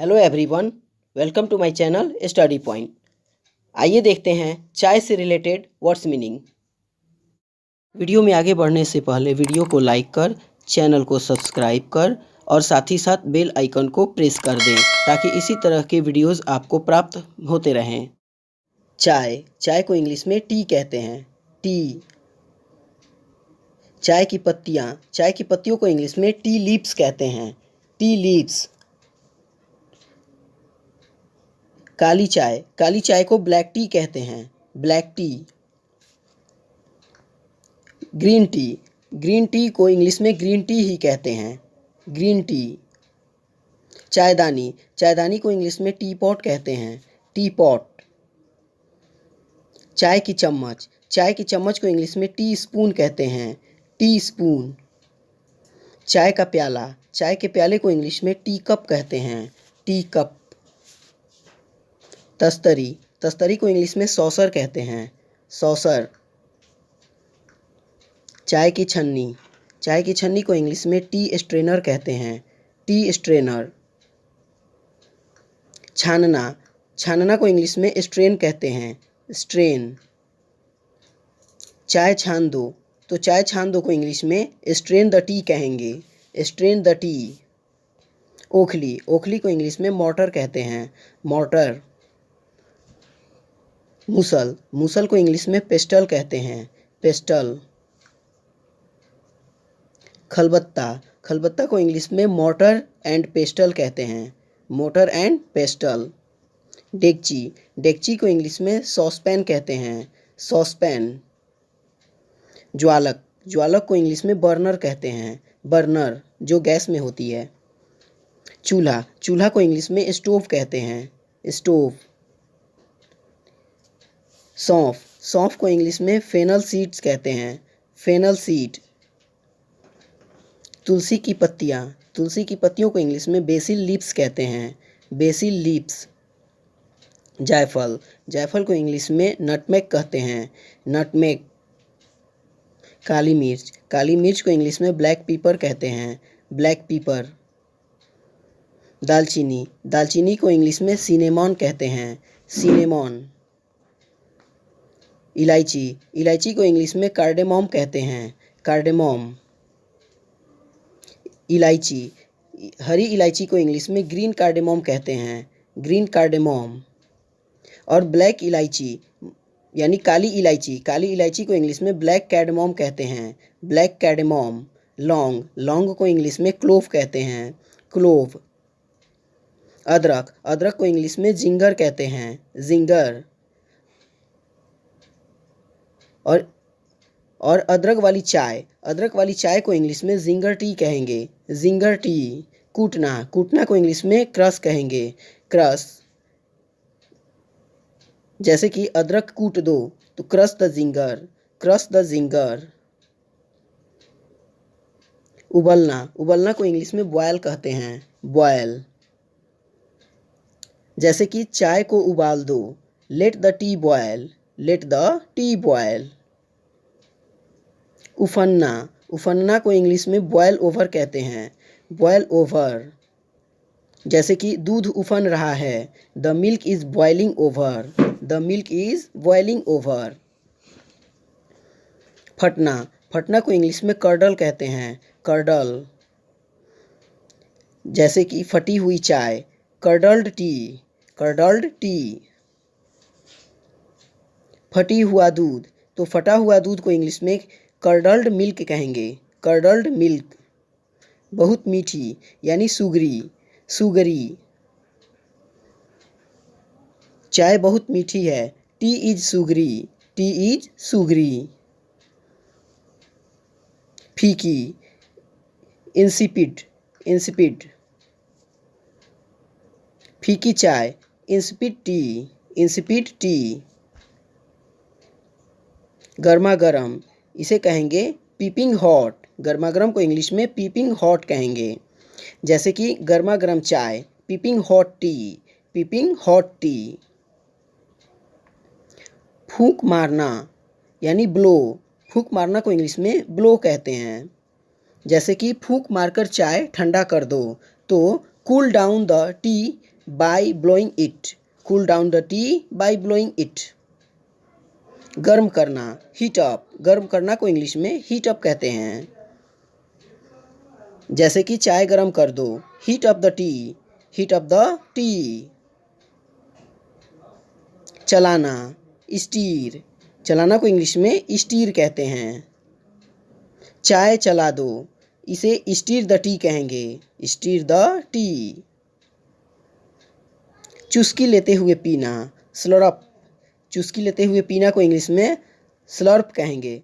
Hello everyone, welcome to my channel study point. आइए देखते हैं चाय से रिलेटेड वर्ड्स मीनिंग। वीडियो में आगे बढ़ने से पहले वीडियो को लाइक कर, चैनल को सब्सक्राइब कर और साथ ही साथ बेल आइकन को प्रेस कर दें ताकि इसी तरह के वीडियोस आपको प्राप्त होते रहें। चाय को इंग्लिश में टी कहते हैं, टी। चाय की पत्तियों को इंग्लिश में टी लीव्स कहते हैं, टी लीव्स। काली चाय को ब्लैक टी कहते हैं, ब्लैक टी। ग्रीन टी को इंग्लिश में ग्रीन टी ही कहते हैं, ग्रीन टी। चायदानी को इंग्लिश में टी पॉट कहते हैं, टी पॉट। चाय की चम्मच को इंग्लिश में टी स्पून कहते हैं, टी स्पून। चाय के प्याले को इंग्लिश में टी कप कहते हैं, टी कप। तस्तरी को इंग्लिश में सॉसर कहते हैं, सॉसर। चाय की छन्नी को इंग्लिश में टी स्ट्रेनर कहते हैं, टी स्ट्रेनर। छानना को इंग्लिश में स्ट्रेन कहते हैं, स्ट्रेन। चाय छान दो को इंग्लिश में स्ट्रेन द टी कहेंगे, स्ट्रेन द टी। ओखली को इंग्लिश में मॉर्टर कहते हैं, मॉर्टर। मूसल को इंग्लिश में पेस्टल कहते हैं, पेस्टल। खलबत्ता को इंग्लिश में मोर्टर एंड पेस्टल कहते हैं, मोर्टर एंड पेस्टल। डेगची को इंग्लिश में सॉसपैन कहते हैं, सॉसपैन। ज्वालक को इंग्लिश में बर्नर कहते हैं, बर्नर, जो गैस में होती है। चूल्हा को इंग्लिश में स्टोव कहते हैं, स्टोव। सौंफ को इंग्लिश में फेनल सीड्स कहते हैं, फेनल सीड। तुलसी की पत्तियों को इंग्लिश में बेसिल लीव्स कहते हैं, बेसिल लीव्स। जायफल को इंग्लिश में नटमेग कहते हैं, नटमेग। काली मिर्च को इंग्लिश में ब्लैक पीपर कहते हैं, ब्लैक पीपर। दालचीनी को इंग्लिश में सिनेमॉन कहते हैं, सिनेमॉन। इलायची को इंग्लिश में कार्डेमॉम कहते हैं, कार्डेमॉम। हरी इलायची को इंग्लिश में ग्रीन कार्डेमॉम कहते हैं, ग्रीन कार्डेमॉम। और ब्लैक इलायची यानी काली इलायची को इंग्लिश में ब्लैक कैडेमॉम कहते हैं, ब्लैक कैडेमॉम। लौंग को इंग्लिश में क्लोव कहते हैं, क्लोव। अदरक को इंग्लिश में जिंगर कहते हैं, जिंगर। और अदरक वाली चाय को इंग्लिश में जिंगर टी कहेंगे, जिंगर टी। कूटना को इंग्लिश में क्रश कहेंगे, क्रश। जैसे कि अदरक कूट दो तो crush the ginger, crush the ginger. उबलना को इंग्लिश में बॉयल कहते हैं, बॉयल। जैसे कि चाय को उबाल दो, let the tea boil, let the tea boil. उफनना को इंग्लिश में बॉयल ओवर कहते हैं, बॉयल ओवर। जैसे कि दूध उफन रहा है, the milk is boiling over, the milk is boiling over. फटना को इंग्लिश में कर्डल कहते हैं, कर्डल। जैसे कि फटी हुई चाय, कर्डल्ड टी, कर्डल्ड टी। फटी हुआ दूध तो फटा हुआ दूध को इंग्लिश में कर्डल्ड मिल्क कहेंगे, कर्डल्ड मिल्क। बहुत मीठी यानी सुगरी, सुगरी। चाय बहुत मीठी है, T is Sugri, T is Sugri. फीकी, इंसिपिड। फीकी चाय, इंसिपिड टी। गर्मा गर्म इसे कहेंगे पीपिंग हॉट, गर्मा गर्म को इंग्लिश में पीपिंग हॉट कहेंगे। जैसे कि गर्मा गर्म चाय, piping hot tea, piping hot tea. फूंक मारना यानी ब्लो, फूंक मारना को इंग्लिश में ब्लो कहते हैं। जैसे कि फूंक मारकर चाय ठंडा कर दो तो cool down the tea by blowing it, cool down the tea by blowing it. गर्म करना, हीट अप, गर्म करना को इंग्लिश में हीट अप कहते हैं। जैसे कि चाय गर्म कर दो, heat up the T, heat up the T. चलाना, स्टीर, चलाना को इंग्लिश में स्टीर कहते हैं। चाय चला दो, इसे स्टीर द टी कहेंगे, स्टीर द टी। चुस्की लेते हुए पीना, स्लर्प, चुस्की लेते हुए पीना को इंग्लिश में स्लर्प कहेंगे।